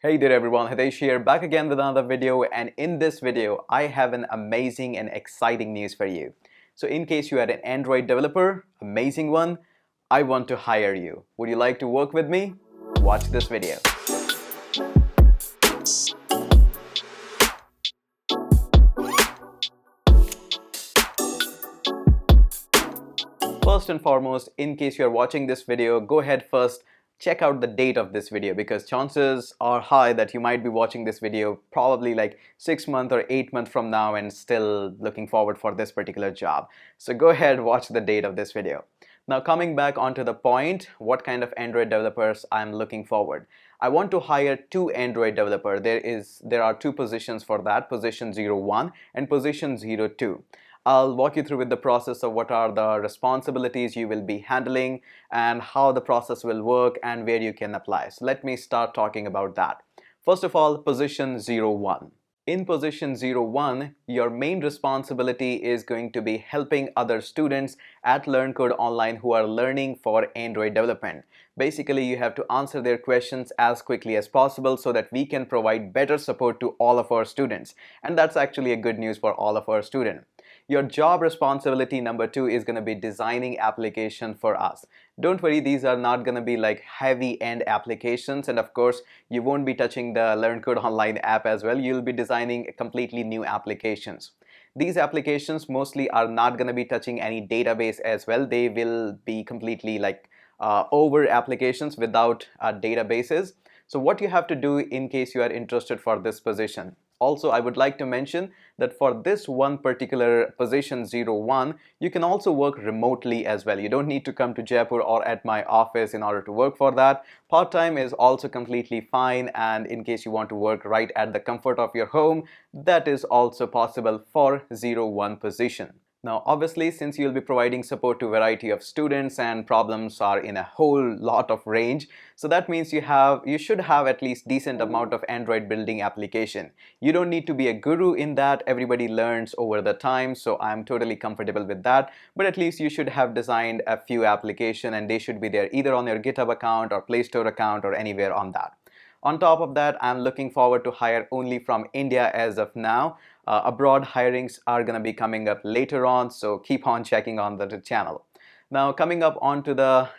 Hey there everyone, Hitesh here, back again with another video, and in this video I have an amazing and exciting news for you. So in case you are an Android developer, amazing one, I want to hire you. Would you like to work with me? Watch this video. First and foremost, in case you are watching this video, go ahead first, check out the date of this video because chances are high that you might be watching this video probably like 6 months or 8 months from now and still looking forward for this particular job. So go ahead, watch the date of this video. Now coming back onto the point, what kind of Android developers I'm looking forward. I want to hire two Android developer. There are two positions for that, position 01 and position 02. I'll walk you through with the process of what are the responsibilities you will be handling and how the process will work and where you can apply. So let me start talking about that. First of all, position 01. In position 01, your main responsibility is going to be helping other students at Learn Code Online who are learning for Android development. Basically, you have to answer their questions as quickly as possible so that we can provide better support to all of our students. And that's actually a good news for all of our students. Your job responsibility number 2 is going to be designing application for us. Don't worry, these are not going to be like heavy end applications, and of course you won't be touching the Learn Code Online app as well. You'll be designing completely new applications. These applications mostly are not going to be touching any database as well. They will be completely like over applications without databases. So what you have to do in case you are interested for this position. Also, I would like to mention that for this one particular position 01, you can also work remotely as well. You don't need to come to Jaipur or at my office in order to work for that. Part-time is also completely fine, and in case you want to work right at the comfort of your home, that is also possible for 01 position. Now, obviously, since you'll be providing support to a variety of students and problems are in a whole lot of range, so that means you should have at least decent amount of Android building application. You don't need to be a guru in that. Everybody learns over the time, so I'm totally comfortable with that. But at least you should have designed a few application and they should be there either on your GitHub account or Play Store account or anywhere on that. On top of that, I'm looking forward to hire only from India as of now. Abroad hirings are going to be coming up later on, so keep on checking on the channel. Now coming up onto the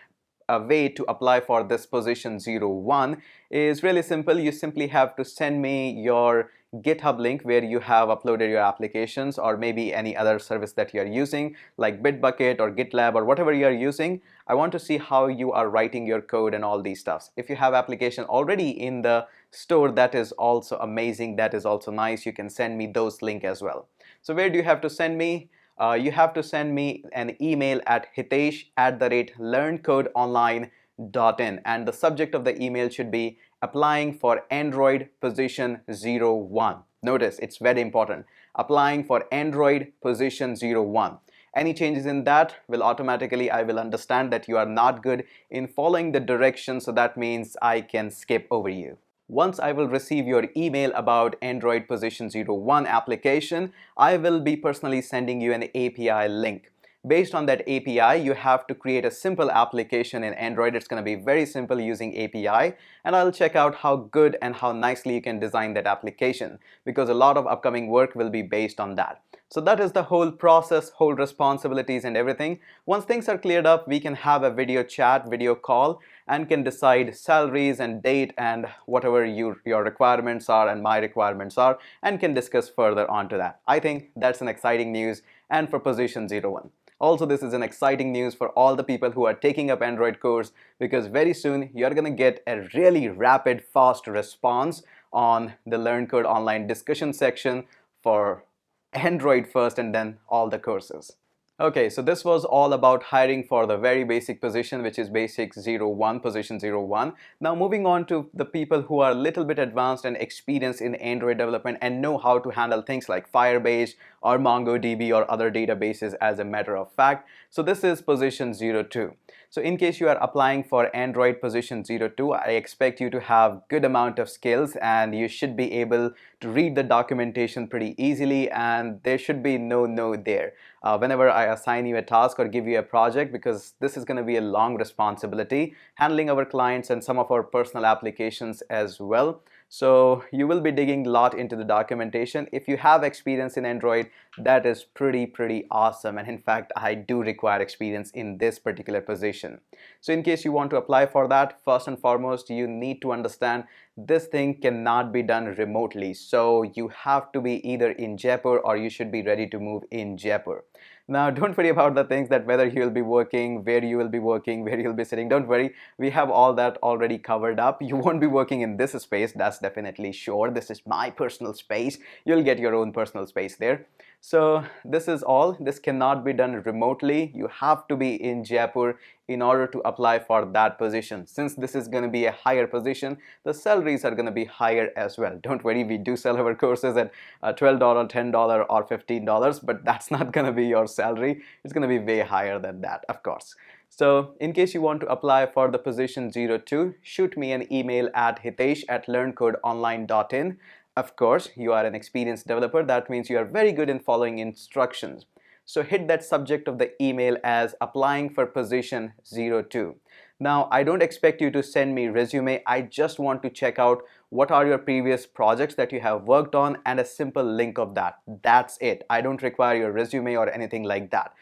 way to apply for this position 01 is really simple. You simply have to send me your GitHub link where you have uploaded your applications, or maybe any other service that you are using like Bitbucket or GitLab or whatever you are using. I want to see how you are writing your code and all these stuffs. If you have application already in the store, that is also amazing. That is also nice. You can send me those links as well. So where do you have to send me? You have to send me an email at hitesh@learncodeonline.in, and the subject of the email should be applying for Android position 01. Notice it's very important. Applying for Android position 01. Any changes in that will automatically, I will understand that you are not good in following the directions, so that means I can skip over you. Once I will receive your email about Android position 01 application, I will be personally sending you an API link. Based on that API, you have to create a simple application in Android. It's going to be very simple using API, and I'll check out how good and how nicely you can design that application, because a lot of upcoming work will be based on that. So that is the whole process, whole responsibilities and everything. Once things are cleared up, we can have a video chat, video call, and can decide salaries and date and whatever your requirements are and my requirements are, and can discuss further onto that. I think that's an exciting news, and for position 01. Also, this is an exciting news for all the people who are taking up Android course, because very soon you're going to get a really rapid, fast response on the Learn Code Online discussion section for Android first and then all the courses. Okay, so this was all about hiring for the very basic position, which is basic 01, position 01. Now moving on to the people who are a little bit advanced and experienced in Android development and know how to handle things like Firebase or MongoDB or other databases as a matter of fact. So this is position 02. So in case you are applying for Android position 02, I expect you to have good amount of skills, and you should be able to read the documentation pretty easily, and there should be no there. Whenever I assign you a task or give you a project, because this is going to be a long responsibility handling our clients and some of our personal applications as well. So you will be digging a lot into the documentation. If you have experience in Android, that is pretty awesome. And in fact, I do require experience in this particular position. So in case you want to apply for that, first and foremost, you need to understand this thing cannot be done remotely. So you have to be either in Jaipur or you should be ready to move in Jaipur. Now, don't worry about the things that whether you will be working, where you will be working, where you'll be sitting. Don't worry. We have all that already covered up. You won't be working in this space. That's definitely sure. This is my personal space. You'll get your own personal space there. So this is all. This cannot be done remotely. You have to be in Jaipur in order to apply for that position. Since this is going to be a higher position, the salaries are going to be higher as well. Don't worry, we do sell our courses at $12, $10 or $15, but that's not going to be your salary. It's going to be way higher than that, of course. So in case you want to apply for the position 02, shoot me an email at hitesh@learncodeonline.in. Of course, you are an experienced developer. That means you are very good in following instructions. So hit that subject of the email as applying for position 02. Now, I don't expect you to send me resume. I just want to check out what are your previous projects that you have worked on and a simple link of that. That's it. I don't require your resume or anything like that.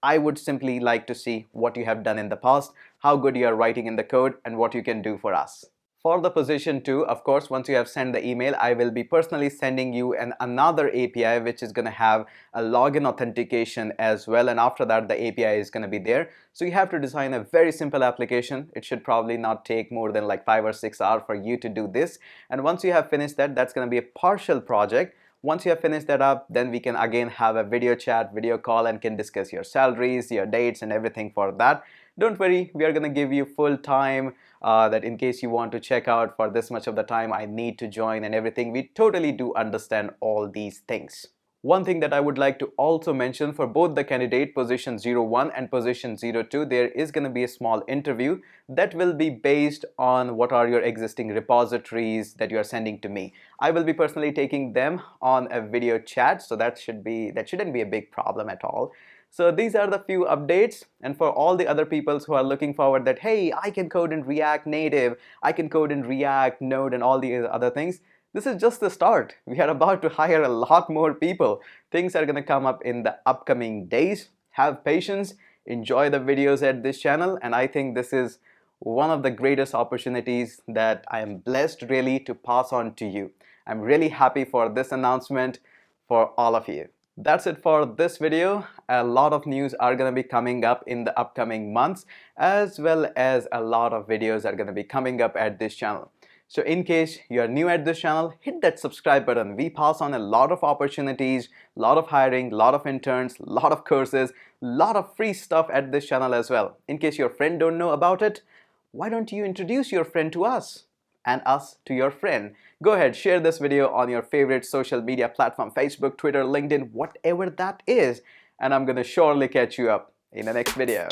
I would simply like to see what you have done in the past, how good you are writing in the code, and what you can do for us. For the position 2, of course, once you have sent the email, I will be personally sending you another API which is going to have a login authentication as well, and after that the API is going to be there. So you have to design a very simple application. It should probably not take more than like 5 or 6 hours for you to do this, and once you have finished that, that's going to be a partial project. Once you have finished that up, then we can again have a video chat, video call, and can discuss your salaries, your dates, and everything for that. Don't worry, we are going to give you full time that in case you want to check out for this much of the time I need to join and everything. We totally do understand all these things. One thing that I would like to also mention for both the candidate position 01 and position 02, there is going to be a small interview that will be based on what are your existing repositories that you are sending to me. I will be personally taking them on a video chat, so that shouldn't be a big problem at all. So these are the few updates, and for all the other people who are looking forward that, hey, I can code in React Native, I can code in React, Node, and all the other things, this is just the start. We are about to hire a lot more people. Things are going to come up in the upcoming days. Have patience, enjoy the videos at this channel, and I think this is one of the greatest opportunities that I am blessed really to pass on to you. I'm really happy for this announcement for all of you. That's it for this video. A lot of news are going to be coming up in the upcoming months, as well as a lot of videos are going to be coming up at this channel. So in case you are new at this channel, hit that subscribe button. We pass on a lot of opportunities, a lot of hiring, a lot of interns, a lot of courses, a lot of free stuff at this channel as well. In case your friend don't know about it, why don't you introduce your friend to us? And us to your friend. Go ahead, share this video on your favorite social media platform, Facebook, Twitter, LinkedIn, whatever that is. And I'm gonna surely catch you up in the next video.